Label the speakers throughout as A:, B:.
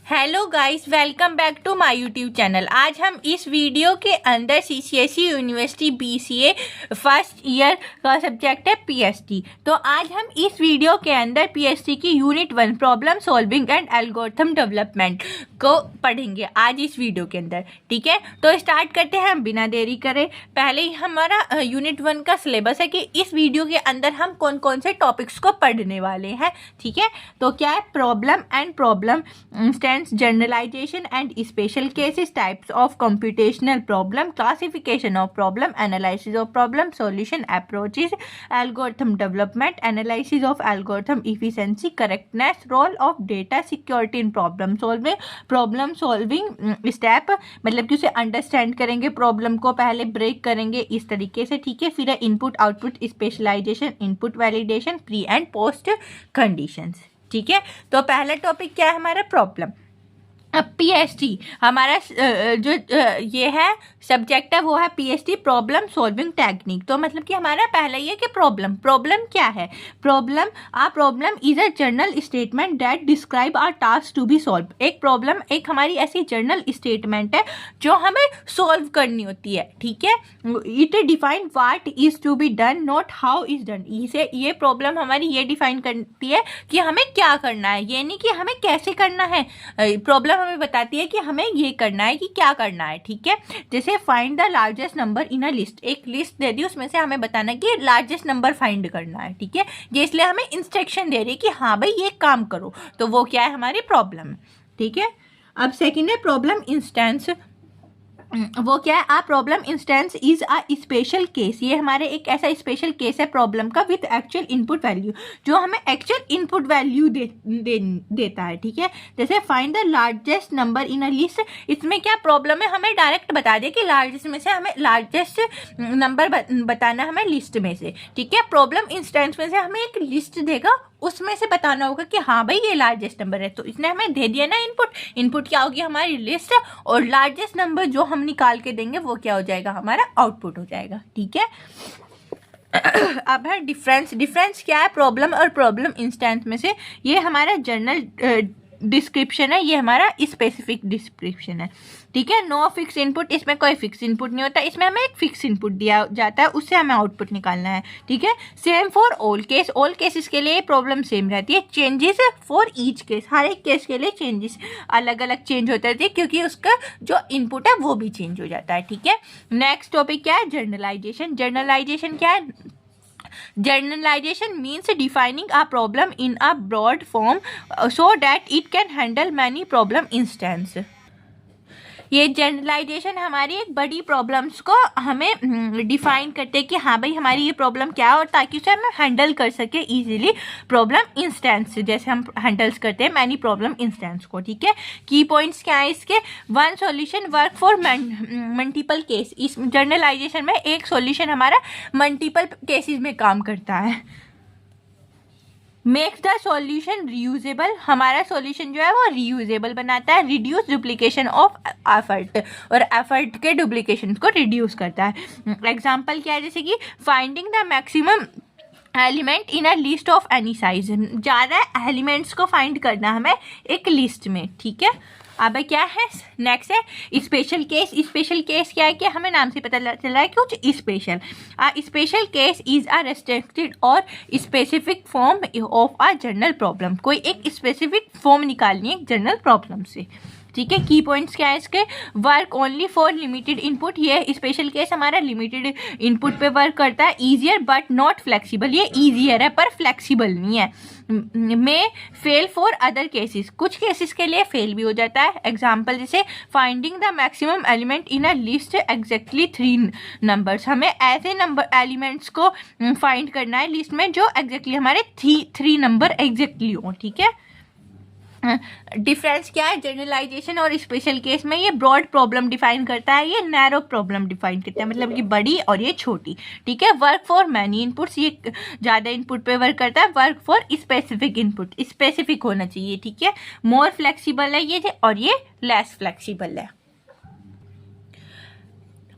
A: Hello guys, welcome back to my YouTube channel. आज हम इस वीडियो के अंदर CCSE university BCA first year का सब्जेक्ट है पीएसटी। तो आज हम इस वीडियो के अंदर पीएसटी की unit 1 problem solving and algorithm development को पढ़ेंगे आज इस वीडियो के अंदर। ठीक है, तो स्टार्ट करते हैं हम बिना देरी करे। पहले ही हमारा यूनिट 1 का सिलेबस है कि इस वीडियो के अंदर हम कौन कौन से टॉपिक्स को पढ़ने वाले हैं। ठीक है, तो क्या है problem and problem generalization and special cases, types of computational problem, classification of problem, analysis of problem, solution approaches, algorithm development, analysis of algorithm efficiency, correctness, role of data security in problem solving step, मतलब कि उसे understand करेंगे, problem को पहले break करेंगे इस तरीके से। ठीक है, फिर input output specialisation, input validation, pre and post conditions. ठीक है, तो पहला टॉपिक क्या है हमारा प्रॉब्लम। अब पीएसटी हमारा जो ये है सब्जेक्ट है वो है पीएसटी प्रॉब्लम सॉल्विंग टेक्निक। तो मतलब कि हमारा पहला ये कि प्रॉब्लम क्या है। Problem is a general statement that describe our task to be solve. एक प्रॉब्लम एक हमारी ऐसी जनरल स्टेटमेंट है जो हमें सॉल्व करनी होती है। ठीक है, it define what is to be done not how is done. इसे ये प्रॉब्लम हमारी ये डिफाइन करती है कि हमें क्या करना है, ये नहीं कि हमें कैसे करना है। प्रॉब्लम हमें बताती है कि हमें ये करना है कि क्या करना है। ठीक है, जैसे find the largest number in a list, एक लिस्ट दे दी उसमें से हमें बताना है कि लार्जेस्ट नंबर फाइंड करना है। ठीक है, ये इसलिए हमें इंस्ट्रक्शन दे रही है कि हाँ भाई ये काम करो, तो वो क्या है हमारी प्रॉब्लम। ठीक है, अब सेकेंड है प्रॉब्लम इंस्टेंस। वो क्या है, a problem instance is a special case. ये हमारे एक ऐसा स्पेशल केस है प्रॉब्लम का विथ एक्चुअल इनपुट वैल्यू, जो हमें एक्चुअल इनपुट वैल्यू देता है। ठीक है, जैसे find the largest number in a list, इसमें क्या प्रॉब्लम है, हमें डायरेक्ट बता दिया कि लार्जेस्ट में से हमें लार्जेस्ट नंबर बताना हमें लिस्ट में से। ठीक है, प्रॉब्लम इंस्टेंस में से हमें एक लिस्ट देगा, उसमें से बताना होगा कि हाँ भाई ये लार्जेस्ट नंबर है। तो इसने हमें दे दिया ना इनपुट क्या होगी हमारी लिस्ट, और लार्जेस्ट नंबर जो हम निकाल के देंगे वो क्या हो जाएगा हमारा आउटपुट हो जाएगा। ठीक है, अब है डिफरेंस क्या है प्रॉब्लम और प्रॉब्लम इंस्टेंस में से। ये हमारा जनरल डिस्क्रिप्शन है, ये हमारा स्पेसिफिक डिस्क्रिप्शन है। ठीक है, नो फिक्स इनपुट, इसमें कोई फिक्स इनपुट नहीं होता, इसमें हमें एक फिक्स इनपुट दिया जाता है, उससे हमें आउटपुट निकालना है। ठीक है, सेम फॉर ऑल केसेस के लिए प्रॉब्लम सेम रहती है। चेंजेस फॉर ईच केस, हर एक केस के लिए चेंजेस अलग अलग चेंज होते रहते हैं क्योंकि उसका जो इनपुट है वो भी चेंज हो जाता है। ठीक है, नेक्स्ट टॉपिक क्या है जनरलाइजेशन क्या है। Generalization means defining a problem in a broad form so that it can handle many problem instance. ये जनरलाइजेशन हमारी एक बड़ी प्रॉब्लम्स को हमें डिफाइन करते हैं कि हाँ भाई हमारी ये प्रॉब्लम क्या है, और ताकि उसे हम हैंडल कर सके इजीली प्रॉब्लम इंस्टेंस, जैसे हम हैंडल्स करते हैं मैनी प्रॉब्लम इंस्टेंस को। ठीक है, की पॉइंट्स क्या है इसके। One solution work for multiple case. इस जनरलाइजेशन में एक सॉल्यूशन हमारा मल्टीपल केसेस में काम करता है। मेक्स द सॉल्यूशन रीयूजेबल, हमारा सॉल्यूशन जो है वो रीयूजेबल बनाता है। रिड्यूस डुप्लीकेशन ऑफ एफर्ट, और एफर्ट के डुप्लीकेशन को रिड्यूस करता है। एग्जाम्पल क्या है, जैसे कि finding the maximum element in a list of any size, ज़्यादा एलिमेंट्स को फाइंड करना हमें एक लिस्ट में। ठीक है, अब क्या है नेक्स्ट है स्पेशल केस क्या है कि हमें नाम से पता चल रहा है कुछ special. Special case is a restricted or specific form of a general problem. कोई एक स्पेसिफिक फॉर्म निकालनी है एक जनरल प्रॉब्लम से। ठीक है, की पॉइंट्स क्या है इसके। Work only for limited input, ये स्पेशल केस हमारा लिमिटेड इनपुट पे वर्क करता है। ईजियर बट नॉट फ्लेक्सिबल, ये ईजियर है पर फ्लेक्सिबल नहीं है। में फेल फॉर अदर केसेस, कुछ केसेस के लिए फेल भी हो जाता है। एग्जाम्पल जैसे finding the maximum element in a list exactly 3 numbers, हमें ऐसे नंबर एलिमेंट्स को फाइंड करना है लिस्ट में जो एग्जैक्टली हमारे 3 नंबर एग्जैक्टली हो। ठीक है, डिफरेंस क्या है जनरलाइजेशन और स्पेशल केस में। ये ब्रॉड प्रॉब्लम डिफाइन करता है, ये नैरो प्रॉब्लम डिफाइन करता है, मतलब ये बड़ी और ये छोटी। ठीक है, वर्क फॉर मैनी इनपुट्स, ये ज़्यादा इनपुट पे वर्क करता है। Work for specific input, specific होना चाहिए। ठीक है, मोर फ्लेक्सिबल है ये और ये लेस फ्लेक्सिबल है।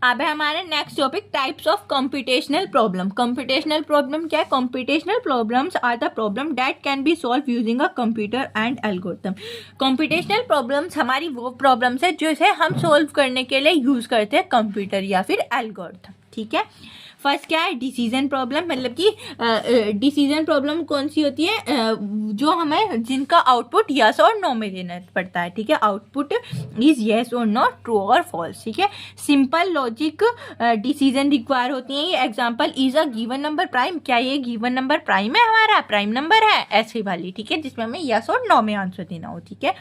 A: अब है हमारा next topic types of computational problem. Computational problem क्या है? Computational problems are the problem that can be solve using a computer and algorithm. Computational problems हमारी वो प्रॉब्लम्स है जिसे हम सॉल्व करने के लिए यूज करते हैं कंप्यूटर या फिर एल्गोरिथम। ठीक है, फर्स्ट क्या है? डिसीजन प्रॉब्लम, मतलब कि डिसीजन प्रॉब्लम कौन सी होती है? जो हमें जिनका आउटपुट यस और नो में देना पड़ता है। ठीक है, आउटपुट इज यस और नो, ट्रू और फॉल्स। ठीक है, सिंपल लॉजिक डिसीजन रिक्वायर होती है। ये example, is a given number prime, क्या ये गिवन नंबर प्राइम है, हमारा प्राइम नंबर है, ऐसी वाली। ठीक है, जिसमें हमें यस और नो में आंसर देना हो। ठीक है,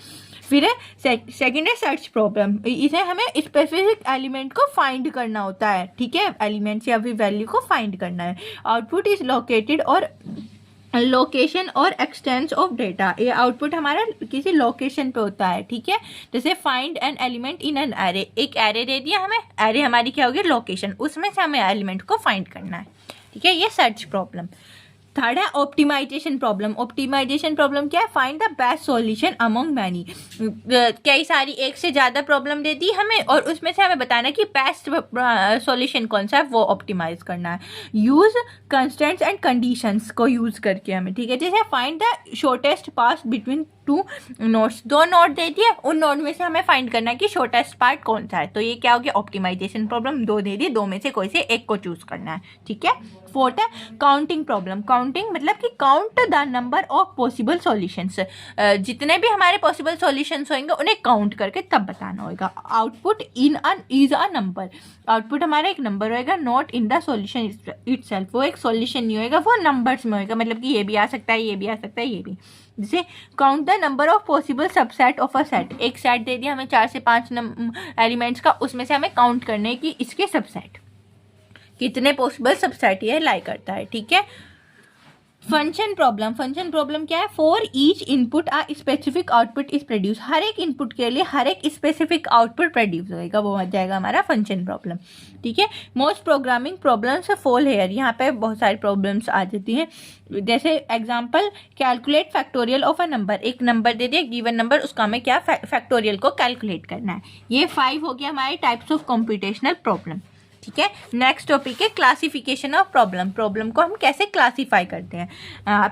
A: फिर सेकंड है सर्च प्रॉब्लम, इसे हमें स्पेसिफिक एलिमेंट को फाइंड करना होता है। ठीक है, एलिमेंट या फिर वैल्यू को फाइंड करना है। आउटपुट इज लोकेटेड और लोकेशन और एक्सटेंस ऑफ डेटा, ये आउटपुट हमारा किसी लोकेशन पे होता है। ठीक है, जैसे find an element in an array, एक एरे दे दिया हमें, एरे हमारी क्या होगी? लोकेशन, उसमें से हमें एलिमेंट को फाइंड करना है। ठीक है, ये सर्च प्रॉब्लम। थर्ड है ऑप्टिमाइजेशन प्रॉब्लम। ऑप्टिमाइजेशन प्रॉब्लम क्या है? Find the best solution among many, कई सारी एक से ज़्यादा प्रॉब्लम दे दी हमें और उसमें से हमें बताना है कि बेस्ट सॉल्यूशन कौन सा है, वो ऑप्टिमाइज करना है। यूज कंस्टेंट्स एंड कंडीशंस को यूज करके हमें। ठीक है, जैसे find the shortest path between two nodes, दो नोड दे दिए, उन नोड में से हमें फाइंड करना है कि शॉर्टेस्ट पार्ट कौन सा है। तो ये क्या हो गया? Optimisation problem. दो दे दी, दो में से कोई से एक को चूज करना है। ठीक है, फोर्थ है काउंटिंग प्रॉब्लम। काउंटिंग मतलब कि count the number of possible solutions, जितने भी हमारे पॉसिबल सॉल्यूशंस होंगे उन्हें काउंट करके तब बताना होगा। Output in an is a number, output हमारा एक नंबर होएगा, not in the solution itself, वो एक सॉल्यूशन नहीं होएगा, वो नंबर्स में होएगा, मतलब कि ये भी आ सकता है, ये भी आ सकता है, ये भी। जैसे count the number of possible subset of a set, एक सेट दे दिया हमें 4 से 5 एलिमेंट्स का, उसमें से हमें काउंट करने की इसके सबसेट, कितने पॉसिबल सबसेट ये लाई करता है। ठीक है, फंक्शन प्रॉब्लम। फंक्शन प्रॉब्लम क्या है? For each input a specific output is produce, हर एक इनपुट के लिए हर एक स्पेसिफिक आउटपुट प्रोड्यूस होएगा, वो आ जाएगा हमारा फंक्शन प्रॉब्लम। ठीक है, most programming problems fall here, यहाँ पे बहुत सारी प्रॉब्लम्स आ जाती हैं। जैसे example, calculate factorial of a number, एक नंबर दे दिया गिवन नंबर, उसका हमें क्या फैक्टोरियल को कैलकुलेट करना है। ये 5 हो गया हमारे टाइप्स ऑफ कंप्यूटेशनल प्रॉब्लम। ठीक है, नेक्स्ट टॉपिक है क्लासिफिकेशन ऑफ प्रॉब्लम। प्रॉब्लम को हम कैसे क्लासीफाई करते हैं?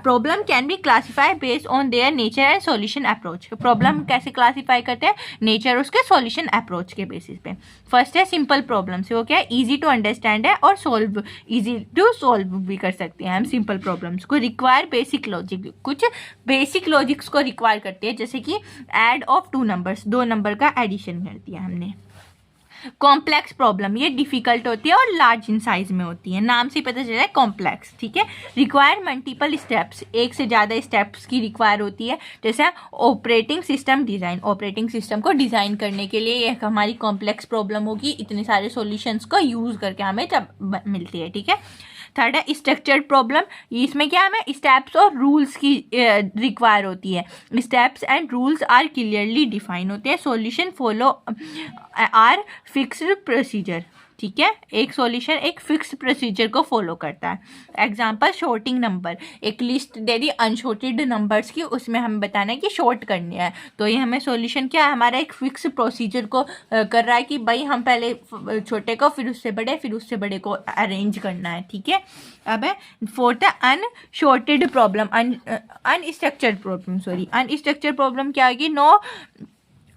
A: Problem can be classify based on their nature and solution approach. Problem कैसे क्लासीफाई करते हैं? नेचर, उसके सॉल्यूशन अप्रोच के बेसिस पे। फर्स्ट है सिंपल प्रॉब्लम्स, वो क्या है? इजी टू अंडरस्टैंड है और सॉल्व, इजी टू सॉल्व भी कर सकते हैं हम सिंपल प्रॉब्लम्स को। रिक्वायर बेसिक लॉजिक, कुछ बेसिक लॉजिक्स को रिक्वायर करती है, जैसे कि ऐड ऑफ 2 नंबर्स, 2 नंबर का एडिशन कर दिया हमने। कॉम्प्लेक्स प्रॉब्लम, ये डिफिकल्ट होती है और लार्ज इन साइज में होती है, नाम से पता चल रहा है कॉम्प्लेक्स। ठीक है, रिक्वायर मल्टीपल स्टेप्स, एक से ज़्यादा स्टेप्स की रिक्वायर होती है। जैसे operating system design, operating system को डिज़ाइन करने के लिए ये हमारी कॉम्प्लेक्स प्रॉब्लम होगी, इतने सारे सॉल्यूशंस को यूज़ करके हमें जब मिलती है। ठीक है, थर्ड है स्ट्रक्चर्ड प्रॉब्लम, इसमें क्या हमें स्टेप्स और रूल्स की रिक्वायर होती है। Steps and rules are clearly define होते हैं। Solution follow are fixed procedure. ठीक है, एक सॉल्यूशन एक फिक्स्ड प्रोसीजर को फॉलो करता है। एग्जांपल, शॉर्टिंग नंबर, एक लिस्ट दे दी अनशॉर्टेड नंबर्स की, उसमें हमें बताना है कि शॉर्ट करनी है, तो ये हमें सॉल्यूशन क्या है? हमारा एक फिक्स प्रोसीजर को कर रहा है कि भाई हम पहले छोटे को, फिर उससे बड़े, फिर उससे बड़े को अरेंज करना है। ठीक है, अब है फोर्थ है unsorted problem, unstructured problem, sorry unstructured problem क्या होगी? नो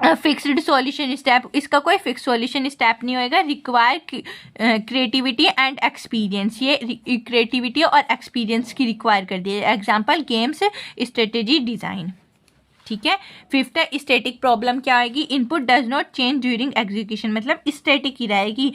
A: फिक्स्ड सॉल्यूशन स्टेप, इसका कोई फिक्स सॉल्यूशन स्टेप नहीं होएगा। रिक्वायर क्रिएटिविटी एंड एक्सपीरियंस, ये क्रिएटिविटी और एक्सपीरियंस की रिक्वायर कर दी है। Example, games strategy design. ठीक है, फिफ्थ है स्टैटिक प्रॉब्लम, क्या आएगी? Input does not change during execution, मतलब स्टैटिक ही रहेगी,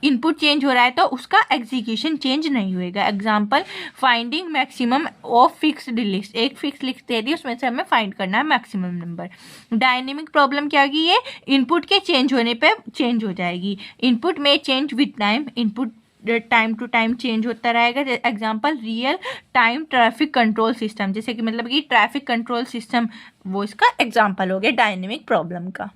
A: इनपुट चेंज हो रहा है तो उसका एग्जीक्यूशन चेंज नहीं होएगा। Example, finding maximum of fixed list, एक फिक्स लिस्ट दे दी, उसमें से हमें फाइंड करना है मैक्सिमम नंबर। डायनेमिक प्रॉब्लम क्या होगी? ये इनपुट के चेंज होने पे चेंज हो जाएगी। इनपुट में change with time, input time to time change होता रहेगा। Example, real time traffic control system, जैसे कि मतलब कि ट्रैफिक कंट्रोल सिस्टम, वो इसका एग्जांपल हो गया डायनेमिक प्रॉब्लम का।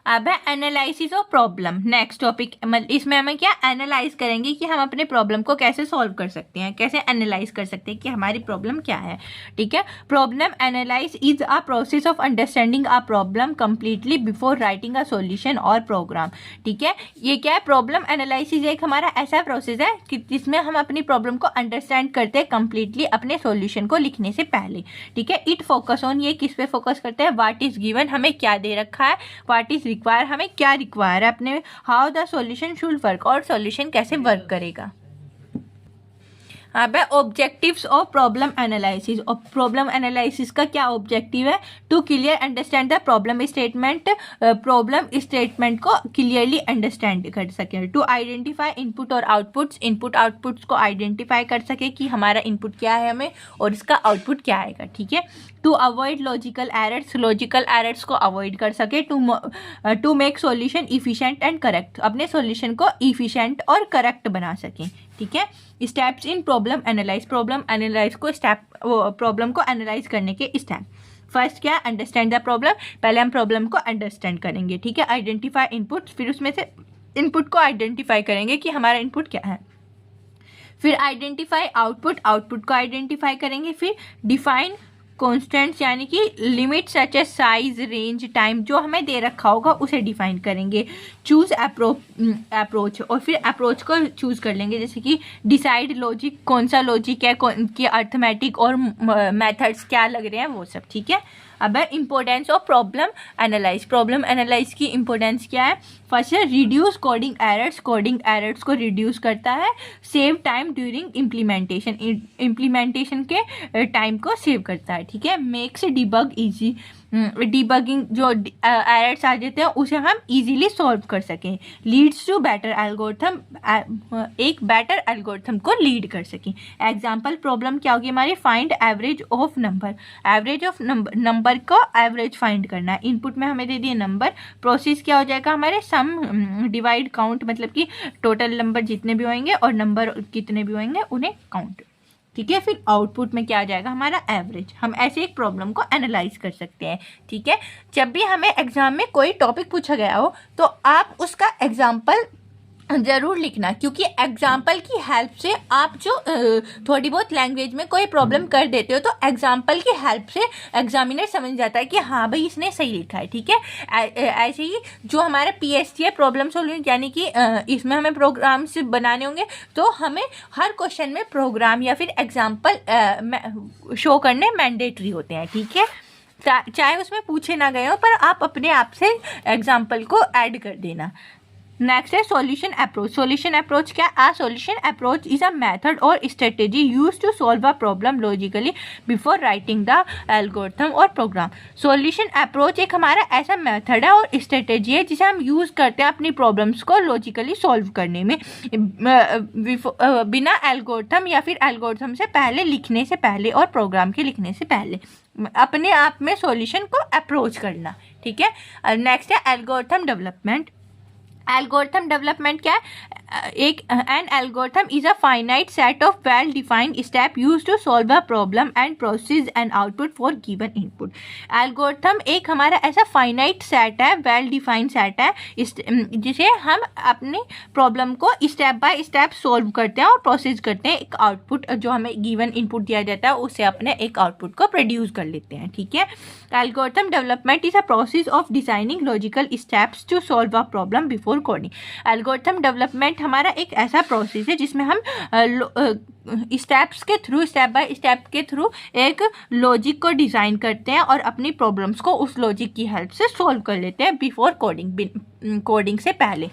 A: अब है analysis of problem, next topic. इसमें हमें क्या एनालाइज करेंगे कि हम अपने प्रॉब्लम को कैसे सॉल्व कर सकते हैं, कैसे एनालाइज कर सकते हैं कि हमारी प्रॉब्लम क्या है। ठीक है, problem analyse is a process of understanding a problem completely before writing a solution और प्रोग्राम। ठीक है, ये क्या है, प्रॉब्लम एनालिसिस एक हमारा ऐसा प्रोसेस है कि जिसमें हम अपनी प्रॉब्लम को अंडरस्टैंड करते हैं कंप्लीटली अपने सॉल्यूशन को लिखने से पहले। ठीक है, इट फोकस ऑन, ये किस पे फोकस करते हैं, व्हाट इज गिवन, हमें क्या दे रखा है, व्हाट इज रिक्वायर, हमें क्या रिक्वायर है अपने, how the solution should work, और सॉल्यूशन कैसे वर्क करेगा। अब है ऑब्जेक्टिव्स ऑफ प्रॉब्लम एनालिसिस। और प्रॉब्लम एनालिसिस का क्या ऑब्जेक्टिव है, to clear understand the problem statement, problem statement को क्लियरली अंडरस्टैंड कर सके, टू आइडेंटिफाई इनपुट और आउटपुट्स, इनपुट आउटपुट्स को आइडेंटिफाई कर सके कि हमारा इनपुट क्या है हमें और इसका आउटपुट क्या आएगा। ठीक है, to avoid logical errors, logical errors को अवॉइड कर सके, to make solution efficient and correct, अपने सॉल्यूशन को इफिशिएंट और करेक्ट बना सकें। ठीक है, steps in problem analyse, problem analyse को स्टेप, प्रॉब्लम को एनालाइज करने के स्टेप। फर्स्ट क्या, अंडरस्टैंड द प्रॉब्लम, पहले हम प्रॉब्लम को अंडरस्टैंड करेंगे। ठीक है, आइडेंटिफाई इनपुट, फिर उसमें से इनपुट को आइडेंटिफाई करेंगे कि हमारा इनपुट क्या है। फिर आइडेंटिफाई आउटपुट, आउटपुट को आइडेंटिफाई करेंगे। फिर डिफाइन कॉन्स्टेंट्स यानी कि limit such as size, range, time, जो हमें दे रखा होगा उसे डिफाइन करेंगे। चूज अप्रोच, और फिर अप्रोच को चूज कर लेंगे, जैसे कि डिसाइड लॉजिक, कौन सा लॉजिक है, कौन की अर्थमेटिक और मेथड्स क्या लग रहे हैं वो सब। ठीक है, अब है importance of problem analyse, problem analyse की इंपॉर्टेंस क्या है। फर्स्ट है reduce coding errors, coding errors को रिड्यूस करता है। Save time during implementation, implementation के टाइम को सेव करता है। ठीक है, मेक्स डिबग इजी, डिबगिंग जो एरर्स आ जाते हैं उसे हम इजीली सॉल्व कर सकें। लीड्स टू बेटर एल्गोरिथम, एक बेटर एल्गोरिथम को लीड कर सकें। एग्जांपल प्रॉब्लम क्या होगी हमारी, find average of number, average of number को एवरेज फाइंड करना है। इनपुट में हमें दे दिए नंबर, प्रोसेस क्या हो जाएगा हमारे, सम डिवाइड काउंट, मतलब कि टोटल नंबर जितने भी होंगे और नंबर कितने भी होंगे उन्हें काउंट। ठीक है, फिर आउटपुट में क्या आ जाएगा हमारा एवरेज। हम ऐसे एक प्रॉब्लम को एनालाइज कर सकते हैं। ठीक है, जब भी हमें एग्जाम में कोई टॉपिक पूछा गया हो तो आप उसका एग्जाम्पल ज़रूर लिखना, क्योंकि एग्जाम्पल की हेल्प से आप जो थोड़ी बहुत लैंग्वेज में कोई प्रॉब्लम कर देते हो तो एग्जाम्पल की हेल्प से एग्जामिनर समझ जाता है कि हाँ भाई इसने सही लिखा है। ठीक है, ऐसे ही जो हमारा PST है, प्रॉब्लम सॉल्विंग, यानी कि इसमें हमें प्रोग्राम्स बनाने होंगे तो हमें हर क्वेश्चन में प्रोग्राम या फिर एग्जाम्पल शो करने मैंडेटरी होते हैं। ठीक है, चाहे उसमें पूछे ना गए हो पर आप अपने आप से एग्जाम्पल को ऐड कर देना। नेक्स्ट है सॉल्यूशन अप्रोच। सॉल्यूशन अप्रोच क्या, a solution approach is a method or strategy use to solve a problem logically before writing the algorithm or program. Solution approach एक हमारा ऐसा मेथड है और स्ट्रेटेजी है जिसे हम यूज करते हैं अपनी प्रॉब्लम्स को लॉजिकली सॉल्व करने में, बिना एल्गोरिथम या फिर एल्गोरिथम से पहले, लिखने से पहले और प्रोग्राम के लिखने से पहले अपने आप में सॉल्यूशन को अप्रोच करना। ठीक है, नेक्स्ट है एल्गोरिथम डेवलपमेंट। एल्गोरिथम डेवलपमेंट क्या है, एक an algorithm is a finite set of well defined step use to solve a problem and process and output for given input. Algorithm एक हमारा ऐसा फाइनाइट सेट है, वेल डिफाइंड सेट है, जिसे हम अपनी प्रॉब्लम को स्टेप बाय स्टेप सॉल्व करते हैं और प्रोसेस करते हैं। एक आउटपुट जो हमें गिवन इनपुट दिया जाता है उससे अपने एक आउटपुट को प्रोड्यूस कर लेते हैं। ठीक है, algorithm development is a process of designing logical steps to solve a problem before coding. Algorithm development हमारा एक ऐसा प्रोसेस है जिसमें हम स्टेप्स के थ्रू, स्टेप बाय स्टेप के थ्रू एक लॉजिक को डिज़ाइन करते हैं और अपनी प्रॉब्लम्स को उस लॉजिक की हेल्प से सॉल्व कर लेते हैं बिफोर कोडिंग, कोडिंग से पहले।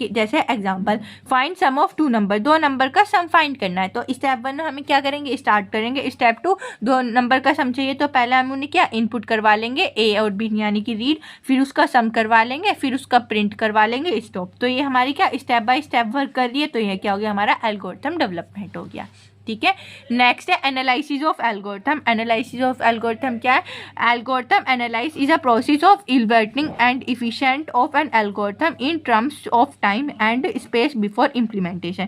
A: जैसे example, find sum of two number, दो नंबर का सम फाइंड करना है तो स्टेप 1 हमें क्या करेंगे, स्टार्ट करेंगे। स्टेप 2, दो नंबर का सम चाहिए तो पहले हम उन्हें क्या इनपुट करवा लेंगे, A और B यानी कि रीड, फिर उसका सम करवा लेंगे, फिर उसका प्रिंट करवा लेंगे, स्टॉप। तो ये हमारी क्या स्टेप बाय स्टेप वर्क कर रही है, तो ये क्या हो गया हमारा एल्गोरिथम डेवलपमेंट हो गया। ठीक है, नेक्स्ट है analysis of algorithm. Analysis of algorithm क्या है, algorithm analyse is a process of evaluating and efficient of an algorithm in terms of time and space before implementation.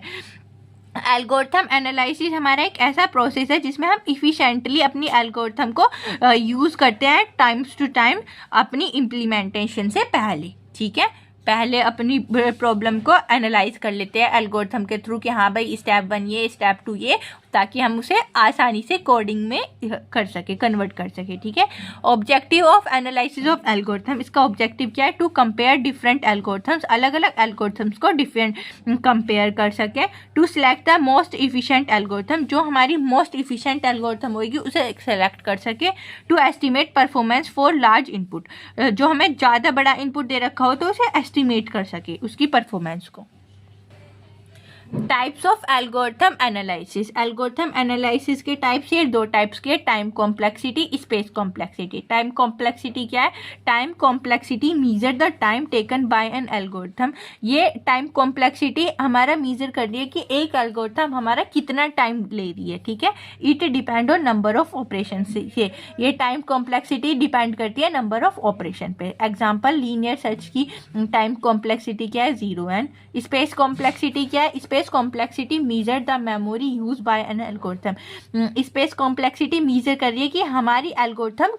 A: Algorithm analysis हमारा एक ऐसा प्रोसेस है जिसमें हम इफिशिएंटली अपनी एल्गोरिथम को यूज़ करते हैं टाइम्स टू टाइम अपनी इम्प्लीमेंटेशन से पहले। ठीक है, पहले अपनी प्रॉब्लम को एनालाइज कर लेते हैं एल्गोरिथम के थ्रू कि हाँ भाई स्टेप 1 ये, स्टेप 2 ये, ताकि हम उसे आसानी से कोडिंग में कर सके, कन्वर्ट कर सके। ठीक है, objective of analysis of algorithm, इसका ऑब्जेक्टिव क्या है? टू कंपेयर डिफरेंट एल्गोरिथम्स, अलग अलग एल्गोरिथम्स को डिफरेंट कंपेयर कर सके। To select the most efficient algorithm, जो हमारी मोस्ट इफिशिएंट एल्गोरिथम होगी उसे सेलेक्ट कर सके। To estimate performance for large input, जो हमें ज़्यादा बड़ा इनपुट दे रखा हो तो उसे एस्टिमेट कर सके उसकी परफॉर्मेंस को। Types of algorithm analysis, algorithm analysis के टाइप्स ये 2 टाइप्स के, time complexity, space complexity. Time complexity क्या है? Time complexity measure the time taken by an algorithm. ये टाइम कॉम्प्लेक्सिटी हमारा मीजर कर रही है कि एक एल्गोरिथम हमारा कितना टाइम ले रही है। ठीक है, it depend on number of operation से, ये टाइम कॉम्प्लेक्सिटी डिपेंड करती है नंबर ऑफ ऑपरेशन पे। एग्जाम्पल, लीनियर सर्च की टाइम कॉम्प्लेक्सिटी क्या है? 0। एंड स्पेस कॉम्प्लेक्सिटी क्या है? Space complexity measure the memory use by an algorithm. Space complexity measure कर रही है कि हमारी एल्गोरिथम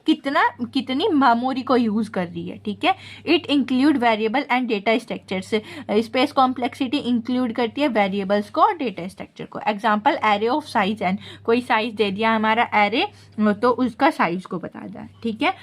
A: कितनी मेमोरी को यूज कर रही है। ठीक है, it include variable and data structures, space complexity include करती है वेरिएबल्स को और डेटा स्ट्रक्चर को। Example, array of size N, कोई साइज दे दिया हमारा एरे तो उसका साइज को बता दें। ठीक है,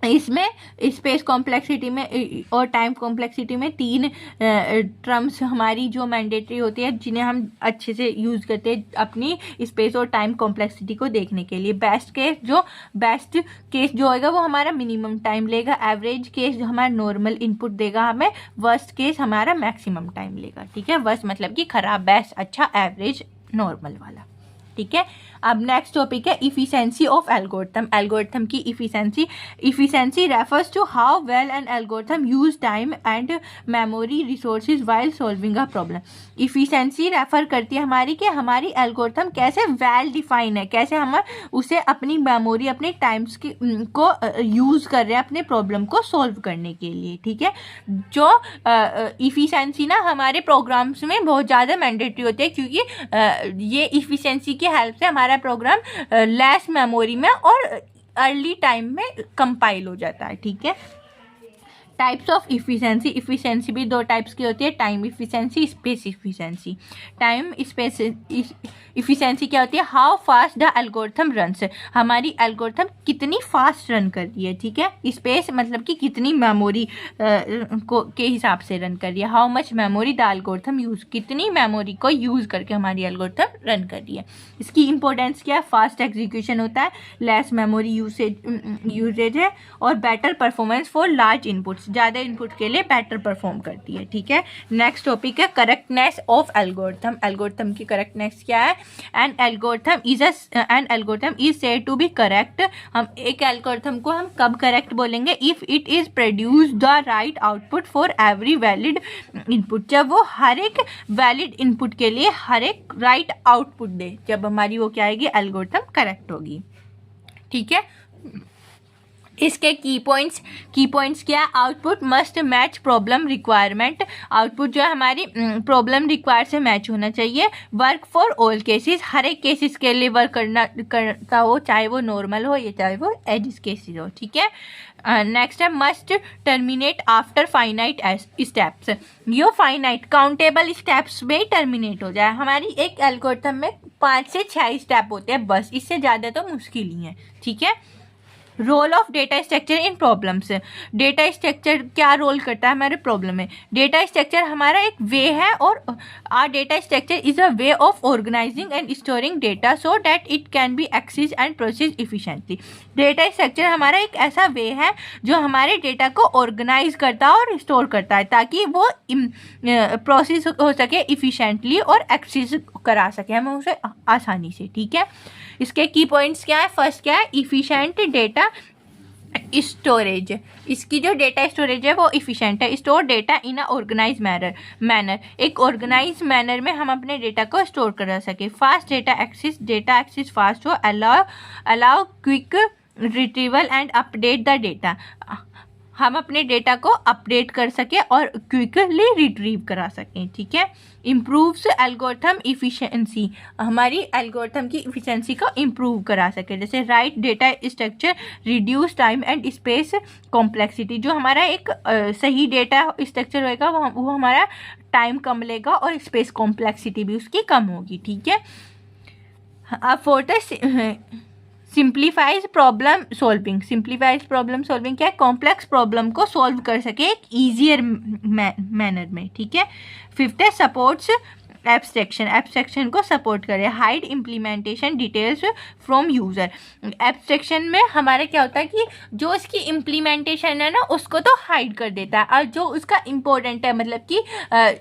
A: इसमें स्पेस कॉम्प्लेक्सिटी में और टाइम कॉम्प्लेक्सिटी में 3 टर्म्स हमारी जो मैंडेटरी होती है, जिन्हें हम अच्छे से यूज़ करते हैं अपनी स्पेस और टाइम कॉम्प्लेक्सिटी को देखने के लिए। बेस्ट केस जो होगा वो हमारा मिनिमम टाइम लेगा, एवरेज केस जो हमारा नॉर्मल इनपुट देगा हमें, वर्स्ट केस हमारा मैक्सिमम टाइम लेगा। ठीक है, वर्स्ट मतलब कि खराब, बेस्ट अच्छा, एवरेज नॉर्मल वाला। ठीक है, अब नेक्स्ट टॉपिक है इफिशिएंसी ऑफ एल्गोरिथम। एल्गोरिथम की efficiency refers to how well an algorithm use time and memory resources while solving a problem. Efficiency refer करती है हमारी कि हमारी एल्गोरिथम कैसे वेल डिफाइन है, कैसे हम उसे अपनी मेमोरी, अपने टाइम्स को यूज कर रहे हैं अपने प्रॉब्लम को सॉल्व करने के लिए। ठीक है, जो इफिशिएंसी ना हमारे प्रोग्राम्स में बहुत ज़्यादा मैंडेटरी होती है, क्योंकि ये इफिशिएंसी की हेल्प से हमारा प्रोग्राम लेस मेमोरी में और अर्ली टाइम में कंपाइल हो जाता है। ठीक है, टाइप्स ऑफ इफिशिएंसी भी 2 टाइप्स की होती है, time efficiency, space efficiency. Time space efficiency क्या होती है? How fast the algorithm runs, हमारी एल्गोरिथम कितनी फास्ट रन कर रही है। ठीक है, स्पेस मतलब कि कितनी मेमोरी के हिसाब से रन कर रही है। How much memory the algorithm use, कितनी मेमोरी को यूज करके हमारी एल्गोरिथम रन कर रही है। इसकी इंपॉर्टेंस क्या है? फास्ट एग्जीक्यूशन होता है, लेस मेमोरी यूसेज है, और better performance for large inputs, ज़्यादा इनपुट के लिए बेटर परफॉर्म करती है। ठीक है, नेक्स्ट टॉपिक है करेक्टनेस ऑफ एल्गोरिथम। एल्गोरिथम की करेक्टनेस क्या है? An algorithm is said to be correct. हम एक एल्गोरिथम को हम कब करेक्ट बोलेंगे? If it is produce the right output for every valid input, जब वो हर एक वैलिड इनपुट के लिए हर एक राइट आउटपुट दे, जब हमारी वो क्या आएगी? एल्गोरिथम करेक्ट होगी। ठीक है, इसके की पॉइंट्स क्या है? Output must match problem requirement, output जो है हमारी प्रॉब्लम रिक्वायर से मैच होना चाहिए। वर्क फॉर ऑल केसेस, हर एक केसेस के लिए वर्क करता हो, चाहे वो नॉर्मल हो या चाहे वो एज केसेस हो। ठीक है, नेक्स्ट है must terminate after finite steps, यो फाइनाइट काउंटेबल स्टेप्स में टर्मिनेट हो जाए। हमारी एक एल्गोरिथम में 5 से 6 स्टेप होते हैं बस, इससे ज़्यादा तो मुश्किल ही है। ठीक है, role of data structure in problems, data structure क्या रोल करता है हमारे प्रॉब्लम में? डेटा स्ट्रक्चर हमारा एक वे है, और are data structure is a way of organising and storing data so that it can be access and process efficiently. Data structure हमारा एक ऐसा वे है जो हमारे डेटा को ऑर्गेनाइज करता है और स्टोर करता है, ताकि वो प्रोसेस हो सके इफिशिएंटली और एक्सेस करा सके हमें उसे आसानी से। ठीक है, इसके की पॉइंट्स क्या है? फर्स्ट क्या है? इफिशिएंट डेटा स्टोरेज, इसकी जो डेटा स्टोरेज है वो इफिशिएंट है। स्टोर डेटा इन अ ऑर्गेनाइज मैनर, एक ऑर्गेनाइज मैनर में हम अपने डेटा को स्टोर कर सके। फास्ट डेटा एक्सेस फास्ट हो, allow quick retrieval and update the data, हम अपने डेटा को अपडेट कर सकें और क्विकली रिट्रीव करा सकें, ठीक है। इम्प्रूव्स एल्गोरिथम इफ़िशिएंसी, हमारी एल्गोरिथम की इफ़िशिएंसी को इम्प्रूव करा सके, जैसे right data structure, reduce time and space complexity. जो हमारा एक सही डेटा स्ट्रक्चर होएगा वो हमारा टाइम कम लेगा और स्पेस कॉम्प्लेक्सिटी भी उसकी कम होगी, ठीक है। अब fourth simplifies problem solving. Simplifies problem solving क्या है? कॉम्प्लेक्स प्रॉब्लम को सॉल्व कर सके एक ईजियर मैनर में, ठीक है। फिफ्थ है सपोर्ट्स एब्स्ट्रैक्शन, एब्स्ट्रैक्शन को सपोर्ट करे। Hide implementation details from user. Abstraction में हमारा क्या होता है कि जो उसकी इम्प्लीमेंटेशन है ना उसको तो हाइड कर देता है, और जो उसका इम्पोर्टेंट है, मतलब कि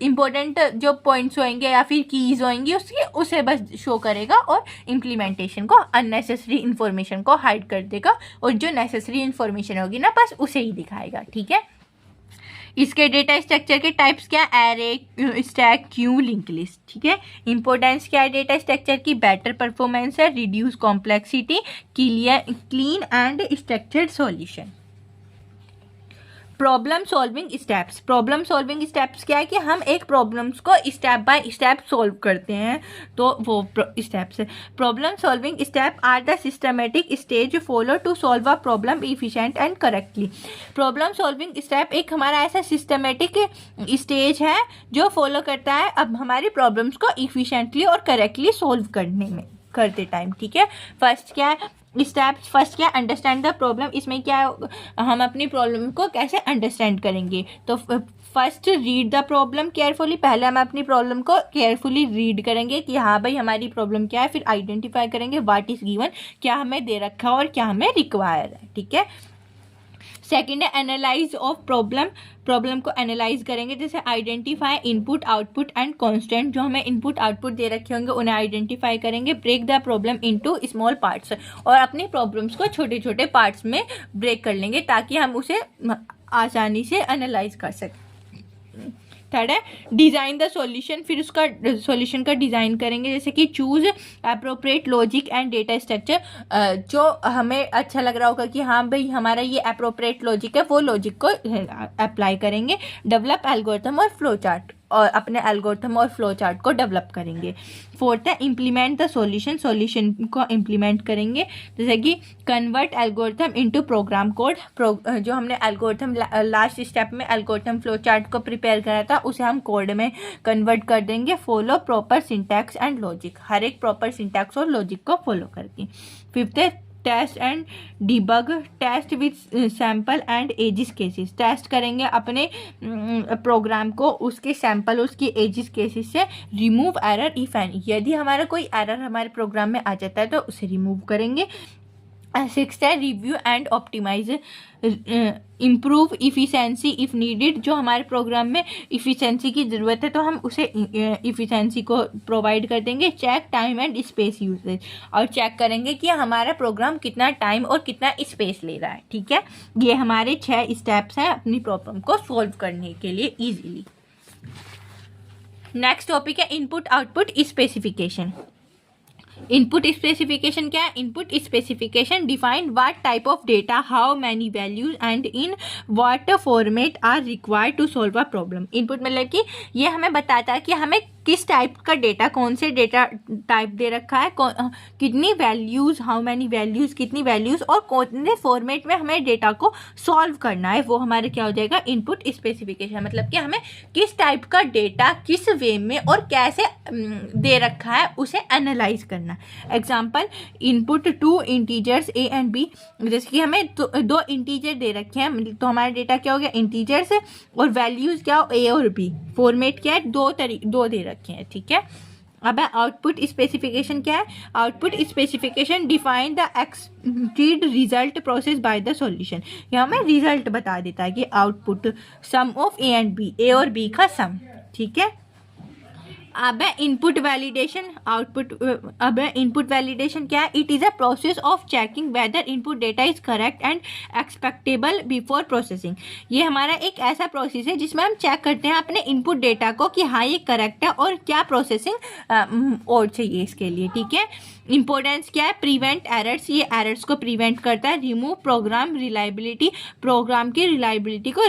A: इम्पोर्टेंट जो पॉइंट्स होंगे या फिर कीज़ होंगी उसकी, उसे बस शो करेगा, और इम्प्लीमेंटेशन को, अननेसेसरी इन्फॉर्मेशन को हाइड कर देगा, और जो नेसेसरी इन्फॉर्मेशन होगी ना बस उसे ही दिखाएगा, ठीक है। इसके डेटा स्ट्रक्चर के टाइप्स क्या? Array, stack, Q, link list, ठीक है। इंपॉर्टेंस क्या है डेटा स्ट्रक्चर की? बेटर परफॉर्मेंस है, reduce complexity, clean and structured solution. Problem solving steps. Problem solving steps क्या है कि हम एक प्रॉब्लम्स को स्टेप बाय स्टेप सॉल्व करते हैं, तो वो स्टेप्स है। Problem solving step are the systematic stage follow to solve a problem efficient and correctly. Problem solving step एक हमारा ऐसा सिस्टमेटिक स्टेज है जो फॉलो करता है अब हमारी प्रॉब्लम्स को इफिशिएंटली और करेक्टली सॉल्व करने में करते टाइम, ठीक है। फर्स्ट क्या है स्टेप्स? फर्स्ट क्या? Understand the problem. इसमें क्या हम अपनी प्रॉब्लम को कैसे अंडरस्टैंड करेंगे? तो first read the problem carefully. पहले हम अपनी प्रॉब्लम को केयरफुली रीड करेंगे कि हाँ भाई हमारी प्रॉब्लम क्या है, फिर आइडेंटिफाई करेंगे व्हाट इज गिवन, क्या हमें दे रखा है और क्या हमें रिक्वायर है, ठीक है। सेकेंड है एनालाइज ऑफ प्रॉब्लम। प्रॉब्लम को एनालाइज करेंगे, जैसे identify input output and constant. जो हमें इनपुट आउटपुट दे रखे होंगे उन्हें आइडेंटिफाई करेंगे। Break the problem into small parts, और अपनी प्रॉब्लम्स को छोटे छोटे पार्ट्स में ब्रेक कर लेंगे ताकि हम उसे आसानी से एनालाइज कर सकें। थर्ड है डिज़ाइन द सॉल्यूशन। फिर उसका सॉल्यूशन का डिज़ाइन करेंगे, जैसे कि choose appropriate logic and data structure. जो हमें अच्छा लग रहा होगा कि हाँ भाई हमारा ये अप्रोप्रिएट लॉजिक है, वो लॉजिक को अप्लाई करेंगे। डेवलप एल्गोरिथम और फ्लो चार्ट, और अपने एल्गोरिथम और फ्लो चार्ट को डेवलप करेंगे। फोर्थ है इम्प्लीमेंट द सॉल्यूशन। सॉल्यूशन को इम्प्लीमेंट करेंगे, जैसे कि convert algorithm into program code. जो हमने एल्गोरिथम लास्ट स्टेप में एल्गोरिथम फ्लो चार्ट को प्रिपेयर करा था उसे हम कोड में कन्वर्ट कर देंगे। Follow proper syntax and logic, हर एक प्रॉपर सिंटैक्स और लॉजिक को फॉलो करके। फिफ्थ है test and debug. Test with sample and edges cases. Test करेंगे अपने प्रोग्राम को, उसके सैम्पल उसकी एजिस केसेस से। रिमूव एरर इफ एनी, यदि हमारा कोई एरर हमारे प्रोग्राम में आ जाता है तो उसे रिमूव करेंगे। सिक्स्थ है review and optimise, improve efficiency if needed. जो हमारे प्रोग्राम में इफ़िशेंसी की ज़रूरत है तो हम उसे इफ़िशेंसी को प्रोवाइड कर देंगे। Check time and space usage, और चेक करेंगे कि हमारा प्रोग्राम कितना टाइम और कितना स्पेस ले रहा है, ठीक है। ये हमारे 6 स्टेप्स हैं अपनी प्रॉब्लम को सॉल्व करने के लिए ईजीली। नेक्स्ट टॉपिक है input output specification. Input specification क्या है? Input specification define what type of data, how many values and in what format are required to solve a problem. Input मतलब कि ये हमें बताता है कि हमें किस टाइप का डेटा, कौन से डेटा टाइप दे रखा है, कितनी वैल्यूज़, हाउ मैनी वैल्यूज़, कितनी वैल्यूज़, और कौन से फॉर्मेट में हमें डेटा को सॉल्व करना है, वो हमारे क्या हो जाएगा इनपुट स्पेसिफिकेशन। मतलब कि हमें किस टाइप का डेटा किस वे में और कैसे दे रखा है उसे एनालाइज करना। Example input 2 integers A and B, जैसे कि हमें 2 इंटीजर दे रखे हैं तो हमारा डेटा क्या हो गया इंटीजर्स, और वैल्यूज़ क्या हो ए और बी। फॉर्मेट क्या है? 2 दे रखे हैं, ठीक है। अब आउटपुट स्पेसिफिकेशन क्या है? Output specification define the expected result process by the solution. यह हमें रिजल्ट बता देता है कि output sum of A and B, A और बी का सम, ठीक है। अब है इनपुट वैलिडेशन, आउटपुट। अब है इनपुट वैलिडेशन क्या है? It is a process of checking whether input data is correct and acceptable before processing. ये हमारा एक ऐसा प्रोसेस है जिसमें हम चेक करते हैं अपने इनपुट डेटा को कि हाँ ये करेक्ट है और क्या प्रोसेसिंग और चाहिए इसके लिए, ठीक है। इंपॉर्टेंस क्या है? प्रिवेंट एरर्स, ये एरर्स को प्रिवेंट करता है। रिमूव प्रोग्राम रिलायबिलिटी, प्रोग्राम की रिलायबिलिटी को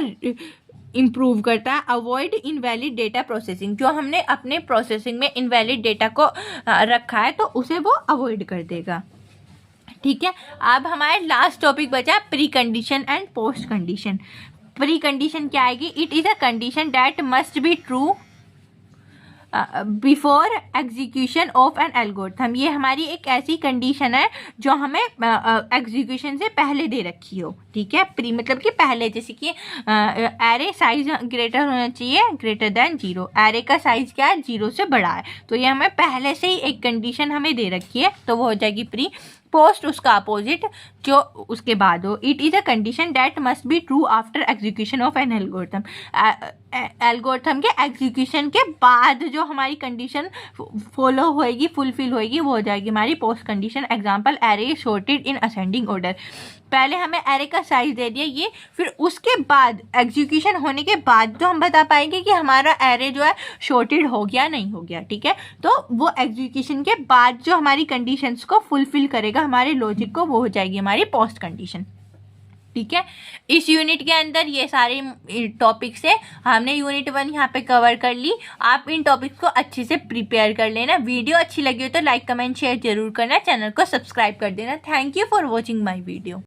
A: इम्प्रूव करता है। अवॉइड इनवैलिड डेटा प्रोसेसिंग, जो हमने अपने प्रोसेसिंग में इनवैलिड डेटा को रखा है तो उसे वो अवॉइड कर देगा, ठीक है। अब हमारे लास्ट टॉपिक बचा pre condition and post condition. Pre condition क्या आएगी? It is a condition that must be true before execution of N algorithm. ये हमारी एक ऐसी कंडीशन है जो हमें एग्जीक्यूशन से पहले दे रखी हो, ठीक है। प्री मतलब कि पहले, जैसे कि एरे साइज ग्रेटर होना चाहिए, ग्रेटर देन 0। एरे का साइज क्या है? 0 से बड़ा है, तो ये हमें पहले से ही एक कंडीशन हमें दे रखी है, तो वो हो जाएगी प्री। पोस्ट उसका अपोजिट जो उसके बाद हो। It is a condition that must be true after execution of an algorithm. Algorithm के एग्जीक्यूशन के बाद जो हमारी कंडीशन फॉलो होएगी, फुलफिल होएगी, वो हो जाएगी हमारी post condition. Example, array sorted in ascending order. पहले हमें एरे का साइज दे दिया ये, फिर उसके बाद एग्जीक्यूशन होने के बाद जो हम बता पाएंगे कि हमारा एरे जो है सॉर्टेड हो गया नहीं हो गया, ठीक है। तो वो एग्जीक्यूशन के बाद जो हमारी कंडीशंस को फुलफिल करेगा हमारे लॉजिक को, वो हो जाएगी हमारी पोस्ट कंडीशन, ठीक है। इस यूनिट के अंदर ये सारे टॉपिक्स है, हमने यूनिट 1 यहाँ पे कवर कर ली। आप इन टॉपिक्स को अच्छे से प्रिपेयर कर लेना। वीडियो अच्छी लगी हो तो लाइक कमेंट शेयर जरूर करना, चैनल को सब्सक्राइब कर देना। Thank you for watching my video.